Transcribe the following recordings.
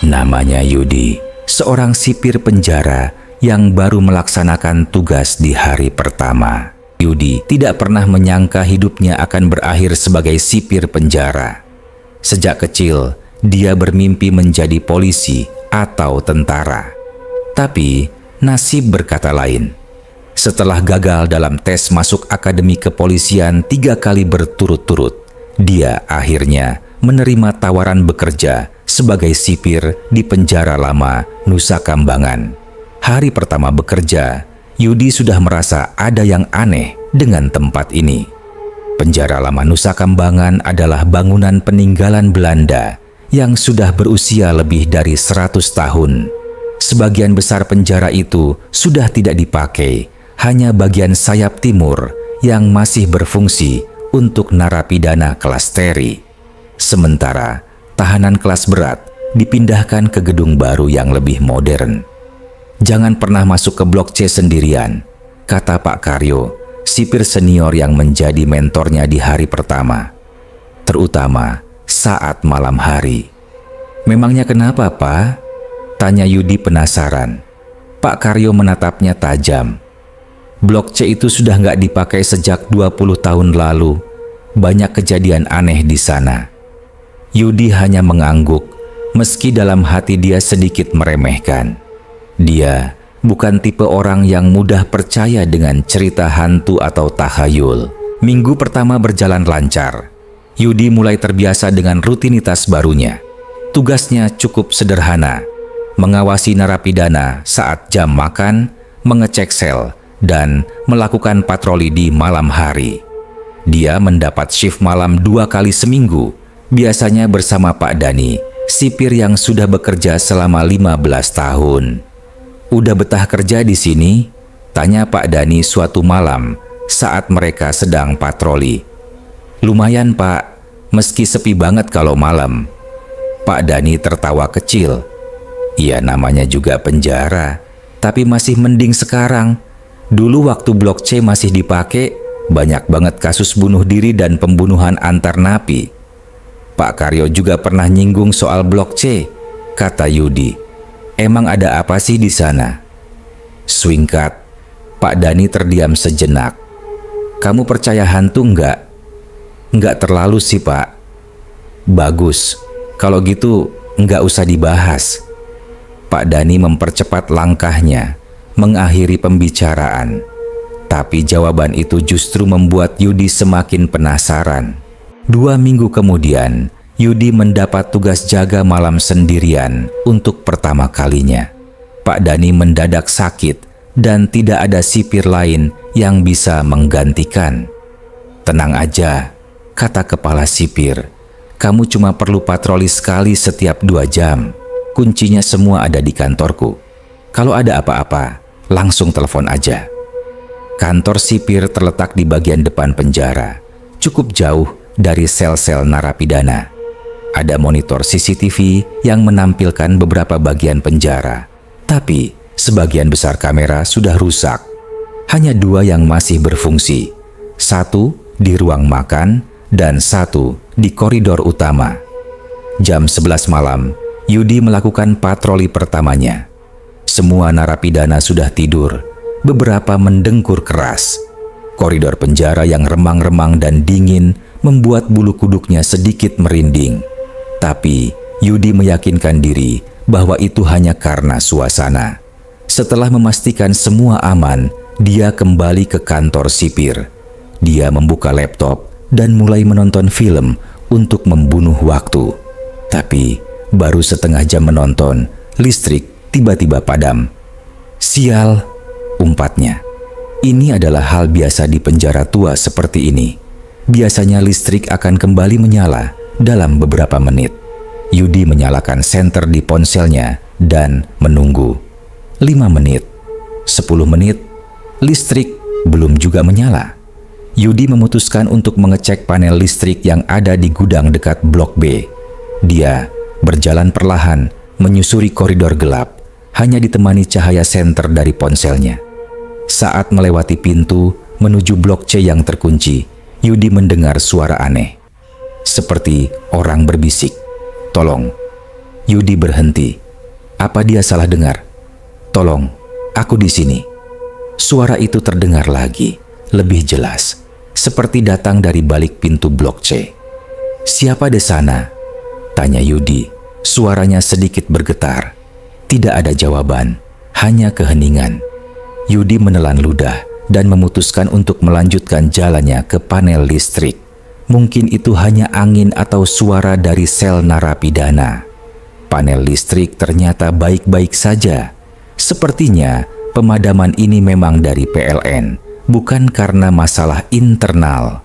Namanya Yudi, seorang sipir penjara yang baru melaksanakan tugas di hari pertama. Yudi tidak pernah menyangka hidupnya akan berakhir sebagai sipir penjara. Sejak kecil, dia bermimpi menjadi polisi atau tentara. Tapi, nasib berkata lain. Setelah gagal dalam tes masuk akademi kepolisian 3 kali berturut-turut, dia akhirnya menerima tawaran bekerja sebagai sipir di penjara lama Nusa Kambangan. Hari pertama bekerja, Yudi sudah merasa ada yang aneh dengan tempat ini. Penjara lama Nusa Kambangan adalah bangunan peninggalan Belanda yang sudah berusia lebih dari 100 tahun. Sebagian besar penjara itu sudah tidak dipakai, hanya bagian sayap timur yang masih berfungsi untuk narapidana kelas teri. Sementara tahanan kelas berat dipindahkan ke gedung baru yang lebih modern. "Jangan pernah masuk ke blok C sendirian," kata Pak Karyo, sipir senior yang menjadi mentornya di hari pertama. Terutama saat malam hari. "Memangnya kenapa, Pak?" tanya Yudi penasaran. Pak Karyo menatapnya tajam. "Blok C itu sudah nggak dipakai sejak 20 tahun lalu. Banyak kejadian aneh di sana." Yudi hanya mengangguk, meski dalam hati dia sedikit meremehkan. Dia bukan tipe orang yang mudah percaya dengan cerita hantu atau tahayul. Minggu pertama berjalan lancar. Yudi mulai terbiasa dengan rutinitas barunya. Tugasnya cukup sederhana: mengawasi narapidana saat jam makan, mengecek sel, dan melakukan patroli di malam hari. Dia mendapat shift malam 2 kali seminggu, biasanya bersama Pak Dani, sipir yang sudah bekerja selama 15 tahun. "Udah betah kerja di sini?" tanya Pak Dani suatu malam saat mereka sedang patroli. "Lumayan, Pak, meski sepi banget kalau malam." Pak Dani tertawa kecil. "Ya namanya juga penjara, tapi masih mending sekarang. Dulu waktu blok C masih dipakai, banyak banget kasus bunuh diri dan pembunuhan antar napi." "Pak Karyo juga pernah nyinggung soal blok C," kata Yudi. "Emang ada apa sih di sana?" Swingkat, Pak Dani terdiam sejenak. "Kamu percaya hantu enggak?" "Enggak terlalu sih, Pak." "Bagus, kalau gitu enggak usah dibahas." Pak Dani mempercepat langkahnya, mengakhiri pembicaraan. Tapi jawaban itu justru membuat Yudi semakin penasaran. 2 minggu kemudian, Yudi mendapat tugas jaga malam sendirian untuk pertama kalinya. Pak Dani mendadak sakit dan tidak ada sipir lain yang bisa menggantikan. "Tenang aja," kata kepala sipir. "Kamu cuma perlu patroli sekali setiap 2 jam. Kuncinya semua ada di kantorku. Kalau ada apa-apa, langsung telepon aja." Kantor sipir terletak di bagian depan penjara, cukup jauh dari sel-sel narapidana. Ada monitor CCTV yang menampilkan beberapa bagian penjara, tapi sebagian besar kamera sudah rusak. Hanya 2 yang masih berfungsi, 1 di ruang makan dan 1 di koridor utama. Jam 11 malam, Yudi melakukan patroli pertamanya. Semua narapidana sudah tidur, beberapa mendengkur keras. Koridor penjara yang remang-remang dan dingin membuat bulu kuduknya sedikit merinding. Tapi Yudi meyakinkan diri bahwa itu hanya karena suasana. Setelah memastikan semua aman, dia kembali ke kantor sipir. Dia membuka laptop dan mulai menonton film untuk membunuh waktu. Tapi baru setengah jam menonton, listrik tiba-tiba padam. "Sial," umpatnya. Ini adalah hal biasa di penjara tua seperti ini. Biasanya listrik akan kembali menyala dalam beberapa menit. Yudi menyalakan senter di ponselnya dan menunggu. 5 menit, 10 menit, listrik belum juga menyala. Yudi memutuskan untuk mengecek panel listrik yang ada di gudang dekat blok B. Dia berjalan perlahan menyusuri koridor gelap, hanya ditemani cahaya senter dari ponselnya. Saat melewati pintu menuju blok C yang terkunci, Yudi mendengar suara aneh. Seperti orang berbisik, "Tolong." Yudi berhenti. Apa dia salah dengar? Tolong, aku di sini. Suara itu terdengar lagi, lebih jelas, seperti datang dari balik pintu blok C. Siapa di sana? Tanya Yudi. Suaranya sedikit bergetar. Tidak ada jawaban, hanya keheningan. Yudi menelan ludah dan memutuskan untuk melanjutkan jalannya ke panel listrik. Mungkin itu hanya angin atau suara dari sel narapidana. Panel listrik ternyata baik-baik saja. Sepertinya pemadaman ini memang dari PLN, bukan karena masalah internal.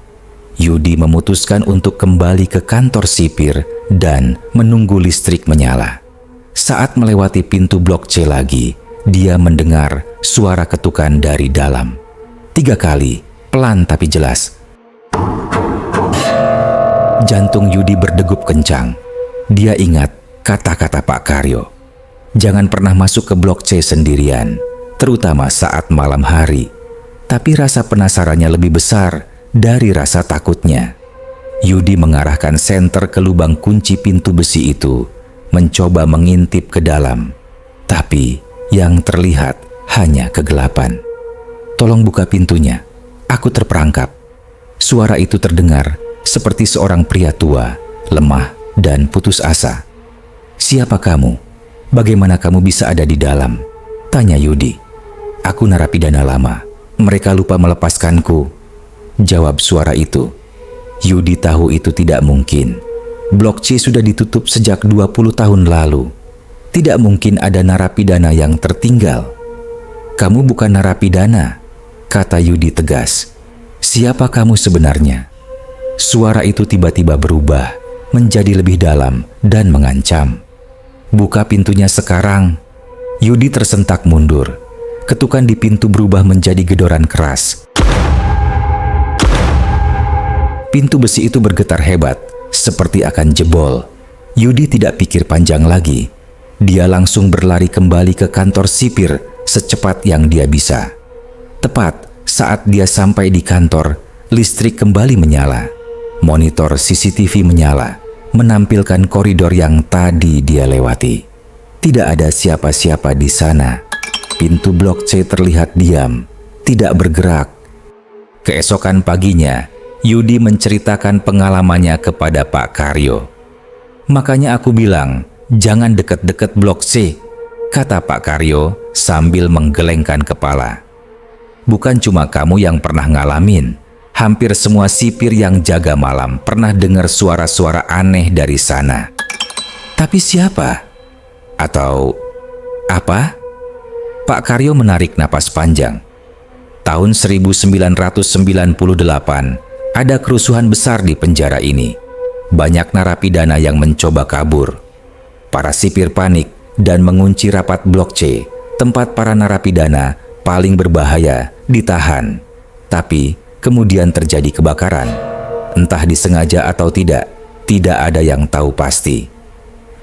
Yudi memutuskan untuk kembali ke kantor sipir dan menunggu listrik menyala. Saat melewati pintu blok C lagi, dia mendengar suara ketukan dari dalam. 3 kali, pelan tapi jelas. Jantung Yudi berdegup kencang. Dia ingat kata-kata Pak Karyo. Jangan pernah masuk ke blok C sendirian, terutama saat malam hari. Tapi rasa penasarannya lebih besar dari rasa takutnya. Yudi mengarahkan senter ke lubang kunci pintu besi itu, mencoba mengintip ke dalam. Tapi yang terlihat hanya kegelapan. Tolong buka pintunya, aku terperangkap. Suara itu terdengar seperti seorang pria tua, lemah dan putus asa. Siapa kamu? Bagaimana kamu bisa ada di dalam? Tanya Yudi. Aku narapidana lama. Mereka lupa melepaskanku. Jawab suara itu. Yudi tahu itu tidak mungkin. Blok C sudah ditutup sejak 20 tahun lalu. Tidak mungkin ada narapidana yang tertinggal. Kamu bukan narapidana, kata Yudi tegas. Siapa kamu sebenarnya? Suara itu tiba-tiba berubah menjadi lebih dalam dan mengancam. Buka pintunya sekarang. Yudi tersentak mundur. Ketukan di pintu berubah menjadi gedoran keras. Pintu besi itu bergetar hebat, seperti akan jebol. Yudi tidak pikir panjang lagi. Dia langsung berlari kembali ke kantor sipir secepat yang dia bisa. Tepat saat dia sampai di kantor, listrik kembali menyala. Monitor CCTV menyala, menampilkan koridor yang tadi dia lewati. Tidak ada siapa-siapa di sana. Pintu blok C terlihat diam, tidak bergerak. Keesokan paginya, Yudi menceritakan pengalamannya kepada Pak Karyo. Makanya aku bilang, jangan deket-deket blok C, kata Pak Karyo sambil menggelengkan kepala. Bukan cuma kamu yang pernah ngalamin. Hampir semua sipir yang jaga malam pernah dengar suara-suara aneh dari sana. Tapi siapa? Atau apa? Pak Karyo menarik napas panjang. Tahun 1998, ada kerusuhan besar di penjara ini. Banyak narapidana yang mencoba kabur. Para sipir panik dan mengunci rapat blok C, tempat para narapidana paling berbahaya ditahan. Tapi kemudian terjadi kebakaran. Entah disengaja atau tidak ada yang tahu pasti.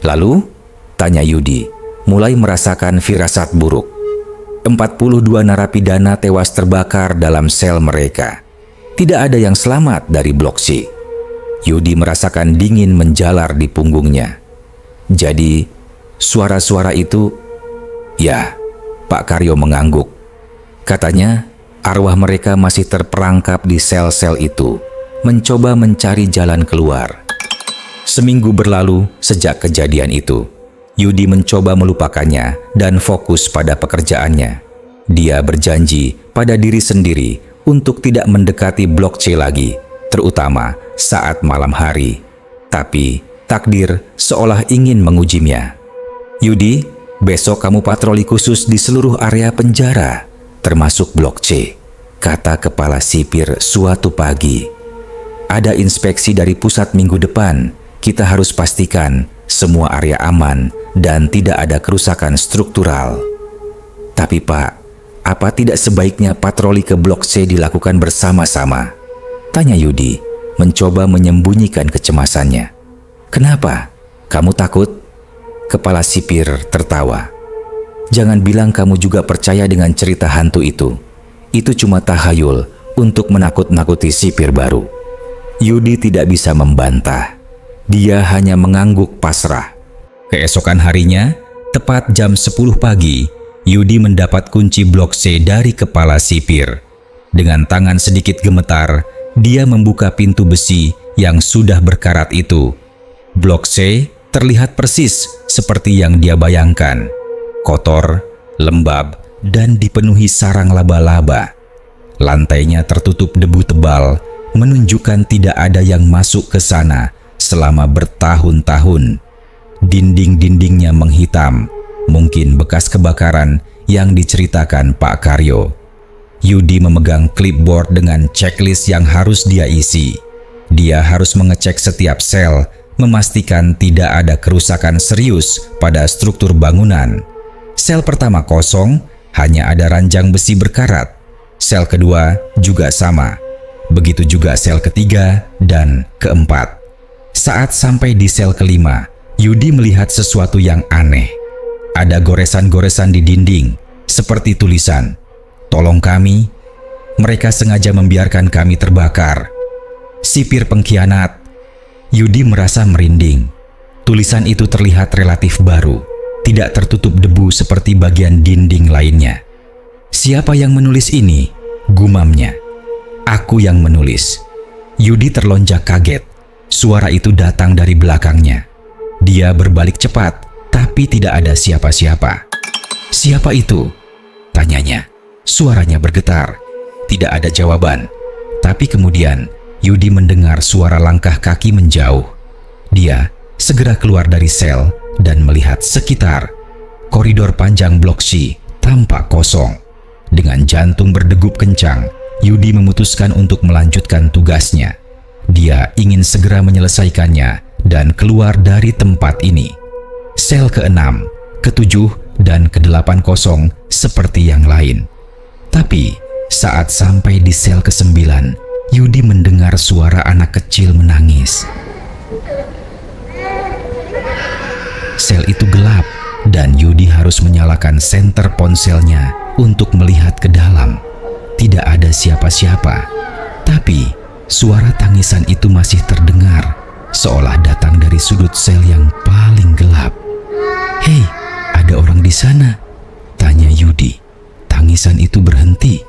Lalu, tanya Yudi, mulai merasakan firasat buruk. 42 narapidana tewas terbakar dalam sel mereka. Tidak ada yang selamat dari blok C. Yudi merasakan dingin menjalar di punggungnya. Jadi, suara-suara itu, ya, Pak Karyo mengangguk. Katanya, arwah mereka masih terperangkap di sel-sel itu, mencoba mencari jalan keluar. Seminggu berlalu sejak kejadian itu. Yudi mencoba melupakannya dan fokus pada pekerjaannya. Dia berjanji pada diri sendiri untuk tidak mendekati blok C lagi, terutama saat malam hari. Tapi takdir seolah ingin mengujinya. Yudi, besok kamu patroli khusus di seluruh area penjara, termasuk blok C, kata kepala sipir suatu pagi. Ada inspeksi dari pusat minggu depan. Kita harus pastikan semua area aman dan tidak ada kerusakan struktural. Tapi Pak, apa tidak sebaiknya patroli ke blok C dilakukan bersama-sama? Tanya Yudi, mencoba menyembunyikan kecemasannya. Kenapa? Kamu takut? Kepala sipir tertawa. Jangan bilang kamu juga percaya dengan cerita hantu itu. Itu cuma tahayul untuk menakut-nakuti sipir baru. Yudi tidak bisa membantah. Dia hanya mengangguk pasrah. Keesokan harinya, tepat jam 10 pagi, Yudi mendapat kunci blok C dari kepala sipir. Dengan tangan sedikit gemetar, dia membuka pintu besi yang sudah berkarat itu. Blok C terlihat persis seperti yang dia bayangkan. Kotor, lembab, dan dipenuhi sarang laba-laba. Lantainya tertutup debu tebal, menunjukkan tidak ada yang masuk ke sana selama bertahun-tahun. Dinding-dindingnya menghitam, mungkin bekas kebakaran yang diceritakan Pak Karyo. Yudi memegang clipboard dengan checklist yang harus dia isi. Dia harus mengecek setiap sel, memastikan tidak ada kerusakan serius pada struktur bangunan. Sel pertama kosong, hanya ada ranjang besi berkarat. Sel kedua juga sama. Begitu juga sel ketiga dan keempat. Saat sampai di sel kelima, Yudi melihat sesuatu yang aneh. Ada goresan-goresan di dinding, seperti tulisan, "Tolong kami." Mereka sengaja membiarkan kami terbakar. Sipir pengkhianat. Yudi merasa merinding. Tulisan itu terlihat relatif baru, tidak tertutup debu seperti bagian dinding lainnya. Siapa yang menulis ini? Gumamnya. Aku yang menulis. Yudi terlonjak kaget. Suara itu datang dari belakangnya. Dia berbalik cepat, tapi tidak ada siapa-siapa. "Siapa itu?" tanyanya. Suaranya bergetar. Tidak ada jawaban. Tapi kemudian Yudi mendengar suara langkah kaki menjauh. Dia segera keluar dari sel dan melihat sekitar. Koridor panjang blok C tampak kosong. Dengan jantung berdegup kencang, Yudi memutuskan untuk melanjutkan tugasnya. Dia ingin segera menyelesaikannya dan keluar dari tempat ini. Sel ke-6, ke-7, dan ke-8 kosong seperti yang lain. Tapi saat sampai di sel ke-9, Yudi mendengar suara anak kecil menangis. Sel itu gelap dan Yudi harus menyalakan senter ponselnya untuk melihat ke dalam. Tidak ada siapa-siapa, tapi suara tangisan itu masih terdengar, seolah datang dari sudut sel yang paling gelap. "Hei, ada orang di sana?" tanya Yudi. Tangisan itu berhenti.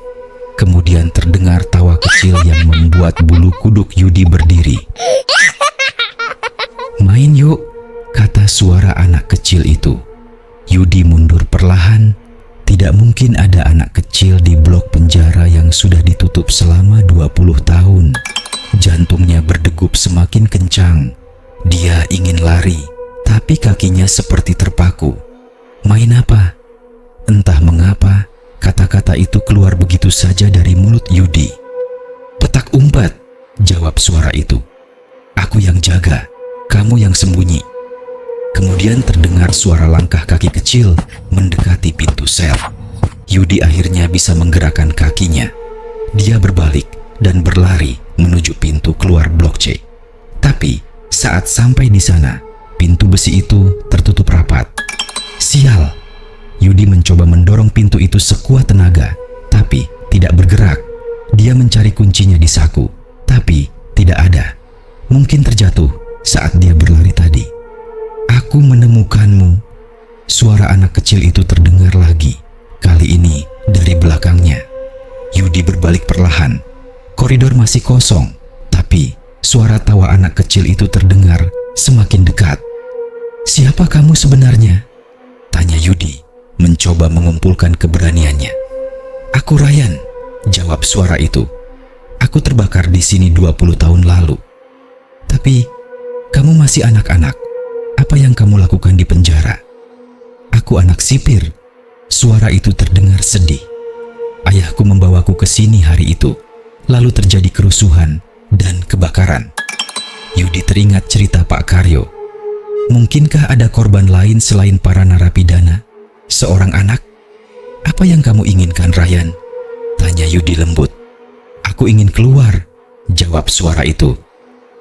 Kemudian terdengar tawa kecil yang membuat bulu kuduk Yudi berdiri. "Main yuk," kata suara anak kecil itu. Yudi mundur perlahan. Tidak mungkin ada anak kecil di blok penjara yang sudah ditutup selama 20 tahun. Jantungnya berdegup semakin kencang. Dia ingin lari, tapi kakinya seperti terpaku. "Main apa?" Entah mengapa, kata-kata itu keluar begitu saja dari mulut Yudi. "Petak umpet," jawab suara itu. "Aku yang jaga, kamu yang sembunyi." Kemudian terdengar suara langkah kaki kecil mendekati pintu sel. Yudi akhirnya bisa menggerakkan kakinya. Dia berbalik dan berlari menuju pintu keluar blok C. Tapi saat sampai di sana, pintu besi itu tertutup rapat. Sial! Yudi mencoba mendorong pintu itu sekuat tenaga, tapi tidak bergerak. Dia mencari kuncinya di saku, tapi tidak ada. Mungkin terjatuh saat dia berlari tadi. "Aku menemukanmu." Suara anak kecil itu terdengar lagi, kali ini dari belakangnya. Yudi berbalik perlahan. Koridor masih kosong, tapi suara tawa anak kecil itu terdengar semakin dekat. "Siapa kamu sebenarnya?" tanya Yudi, mencoba mengumpulkan keberaniannya. "Aku Ryan," jawab suara itu. "Aku terbakar di sini 20 tahun lalu." "Tapi kamu masih anak-anak. Apa yang kamu lakukan di penjara?" "Aku anak sipir." Suara itu terdengar sedih. "Ayahku membawaku ke sini hari itu. Lalu terjadi kerusuhan dan kebakaran." Yudi teringat cerita Pak Karyo. "Mungkinkah ada korban lain selain para narapidana? Seorang anak? Apa yang kamu inginkan, Ryan?" tanya Yudi lembut. "Aku ingin keluar," jawab suara itu.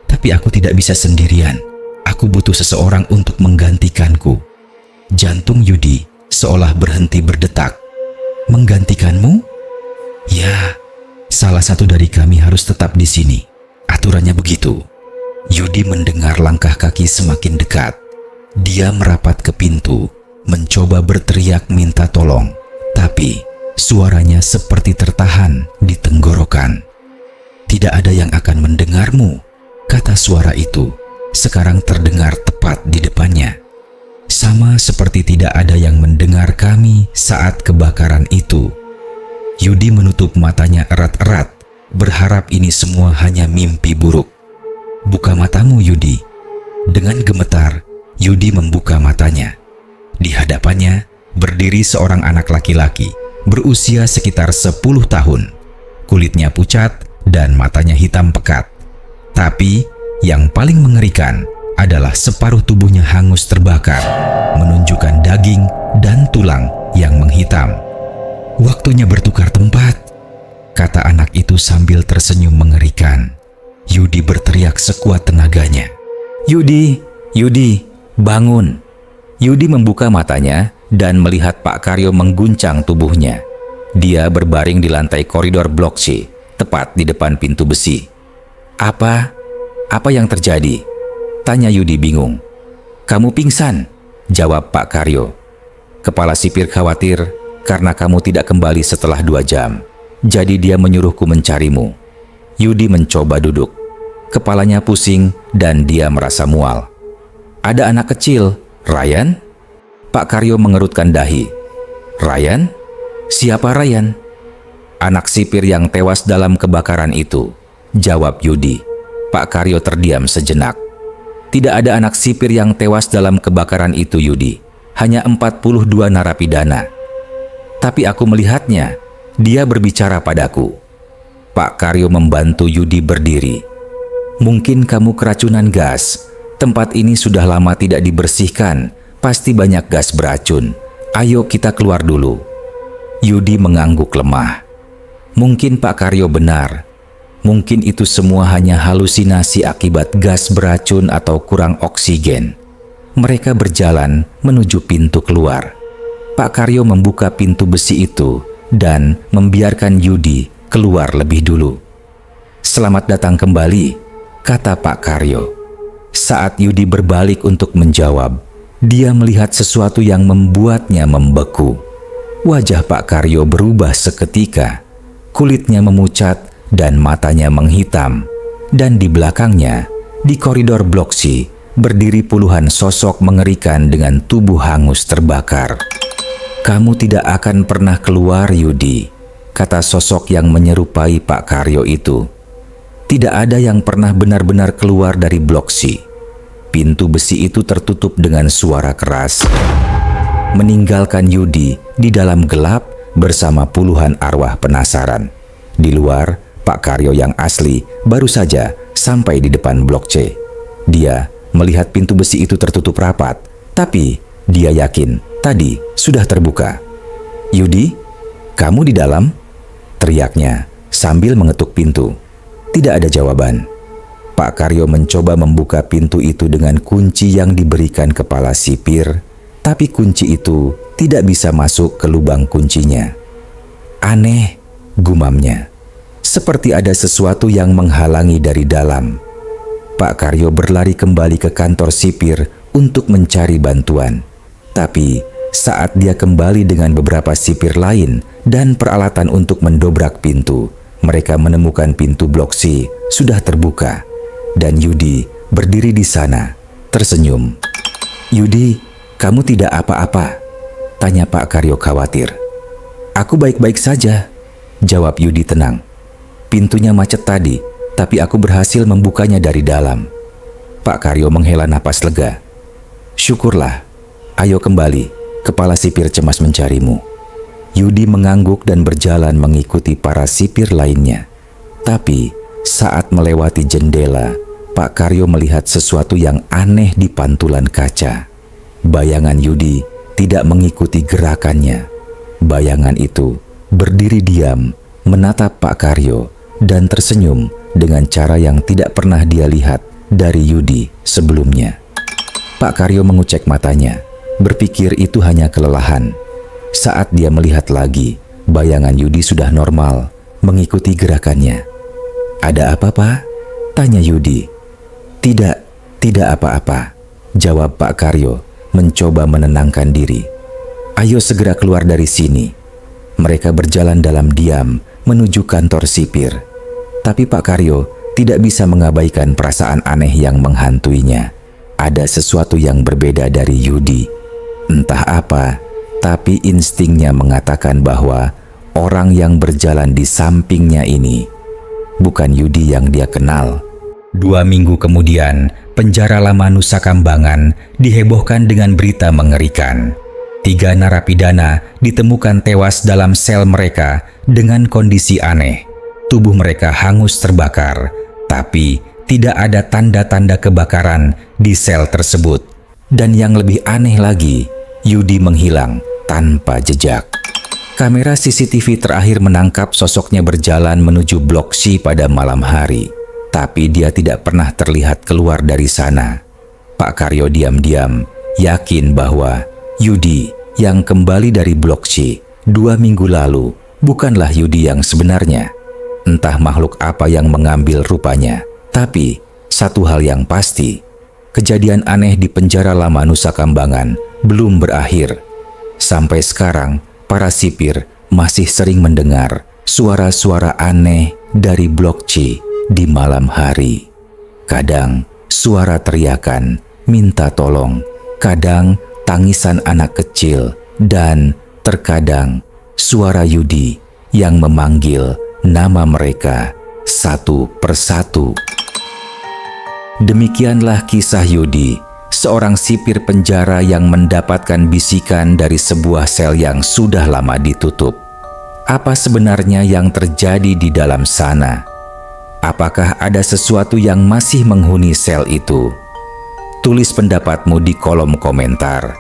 "Tapi aku tidak bisa sendirian. Aku butuh seseorang untuk menggantikanku." Jantung Yudi seolah berhenti berdetak. "Menggantikanmu?" "Ya, salah satu dari kami harus tetap di sini. Aturannya begitu." Yudi mendengar langkah kaki semakin dekat. Dia merapat ke pintu, mencoba berteriak minta tolong, tapi suaranya seperti tertahan di tenggorokan. "Tidak ada yang akan mendengarmu," kata suara itu, sekarang terdengar tepat di depannya. Sama seperti tidak ada yang mendengar kami saat kebakaran itu. Yudi menutup matanya erat-erat, berharap ini semua hanya mimpi buruk. "Buka matamu, Yudi." Dengan gemetar, Yudi membuka matanya. Di hadapannya berdiri seorang anak laki-laki berusia sekitar 10 tahun. Kulitnya pucat dan matanya hitam pekat. Tapi yang paling mengerikan adalah separuh tubuhnya hangus terbakar, menunjukkan daging dan tulang yang menghitam. "Waktunya bertukar tempat," kata anak itu sambil tersenyum mengerikan. Yudi berteriak sekuat tenaganya, "Yudi, Yudi, bangun!" Yudi membuka matanya dan melihat Pak Karyo mengguncang tubuhnya. Dia berbaring di lantai koridor blok C, tepat di depan pintu besi. Apa yang terjadi?" tanya Yudi bingung. "Kamu pingsan," jawab Pak Karyo. "Kepala sipir khawatir karena kamu tidak kembali setelah 2 jam. Jadi dia menyuruhku mencarimu." Yudi mencoba duduk. Kepalanya pusing dan dia merasa mual. "Ada anak kecil, Ryan?" Pak Karyo mengerutkan dahi. "Ryan? Siapa Ryan?" "Anak sipir yang tewas dalam kebakaran itu," jawab Yudi. Pak Karyo terdiam sejenak. "Tidak ada anak sipir yang tewas dalam kebakaran itu, Yudi. Hanya 42 narapidana. Tapi aku melihatnya. Dia berbicara padaku." Pak Karyo membantu Yudi berdiri. "Mungkin kamu keracunan gas. Tempat ini sudah lama tidak dibersihkan. Pasti banyak gas beracun. Ayo kita keluar dulu." Yudi mengangguk lemah. Mungkin Pak Karyo benar. Mungkin itu semua hanya halusinasi akibat gas beracun atau kurang oksigen. Mereka berjalan menuju pintu keluar. Pak Karyo membuka pintu besi itu dan membiarkan Yudi keluar lebih dulu. "Selamat datang kembali," kata Pak Karyo. Saat Yudi berbalik untuk menjawab, dia melihat sesuatu yang membuatnya membeku. Wajah Pak Karyo berubah seketika. Kulitnya memucat dan matanya menghitam. Dan di belakangnya, di koridor blok C, berdiri puluhan sosok mengerikan dengan tubuh hangus terbakar. "Kamu tidak akan pernah keluar, Yudi," kata sosok yang menyerupai Pak Karyo itu. Tidak ada yang pernah benar-benar keluar dari blok C. Pintu besi itu tertutup dengan suara keras, meninggalkan Yudi di dalam gelap bersama puluhan arwah penasaran. Di luar, Pak Karyo yang asli baru saja sampai di depan blok C. Dia melihat pintu besi itu tertutup rapat, tapi dia yakin tadi sudah terbuka. "Yudi, kamu di dalam?" teriaknya sambil mengetuk pintu. Tidak ada jawaban. Pak Karyo mencoba membuka pintu itu dengan kunci yang diberikan kepala sipir, tapi kunci itu tidak bisa masuk ke lubang kuncinya. "Aneh," gumamnya. "Seperti ada sesuatu yang menghalangi dari dalam." Pak Karyo berlari kembali ke kantor sipir untuk mencari bantuan. Tapi saat dia kembali dengan beberapa sipir lain dan peralatan untuk mendobrak pintu, mereka menemukan pintu blok C sudah terbuka. Dan Yudi berdiri di sana, tersenyum. "Yudi, kamu tidak apa-apa?" tanya Pak Karyo khawatir. "Aku baik-baik saja," jawab Yudi tenang. "Pintunya macet tadi, tapi aku berhasil membukanya dari dalam." Pak Karyo menghela napas lega. "Syukurlah. Ayo kembali, kepala sipir cemas mencarimu." Yudi mengangguk dan berjalan mengikuti para sipir lainnya. Tapi saat melewati jendela, Pak Karyo melihat sesuatu yang aneh di pantulan kaca. Bayangan Yudi tidak mengikuti gerakannya. Bayangan itu berdiri diam, menatap Pak Karyo, dan tersenyum dengan cara yang tidak pernah dia lihat dari Yudi sebelumnya. Pak Karyo mengucek matanya, berpikir itu hanya kelelahan. Saat dia melihat lagi, bayangan Yudi sudah normal, mengikuti gerakannya. "Ada apa, Pak?" tanya Yudi. Tidak apa-apa," jawab Pak Karyo mencoba menenangkan diri. Ayo segera keluar dari sini. Mereka berjalan dalam diam menuju kantor sipir. Tapi Pak Karyo tidak bisa mengabaikan perasaan aneh yang menghantuinya. Ada sesuatu yang berbeda dari Yudi. Entah apa, tapi instingnya mengatakan bahwa orang yang berjalan di sampingnya ini bukan Yudi yang dia kenal. 2 minggu kemudian, penjara lama Nusa Kambangan dihebohkan dengan berita mengerikan. 3 narapidana ditemukan tewas dalam sel mereka dengan kondisi aneh. Tubuh mereka hangus terbakar, tapi tidak ada tanda-tanda kebakaran di sel tersebut. Dan yang lebih aneh lagi, Yudi menghilang tanpa jejak. Kamera CCTV terakhir menangkap sosoknya berjalan menuju Blok C pada malam hari. Tapi dia tidak pernah terlihat keluar dari sana. Pak Karyo diam-diam yakin bahwa Yudi yang kembali dari Blok C 2 minggu lalu bukanlah Yudi yang sebenarnya. Entah makhluk apa yang mengambil rupanya. Tapi satu hal yang pasti, kejadian aneh di penjara lama Nusa Kambangan belum berakhir. Sampai sekarang, para sipir masih sering mendengar suara-suara aneh dari Blok C di malam hari. Kadang suara teriakan, minta tolong, kadang tangisan anak kecil, dan terkadang suara Yudi yang memanggil nama mereka satu persatu. Demikianlah kisah Yudi, seorang sipir penjara yang mendapatkan bisikan dari sebuah sel yang sudah lama ditutup. Apa sebenarnya yang terjadi di dalam sana? Apakah ada sesuatu yang masih menghuni sel itu? Tulis pendapatmu di kolom komentar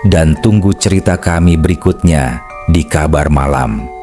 dan tunggu cerita kami berikutnya di Kabar Malam.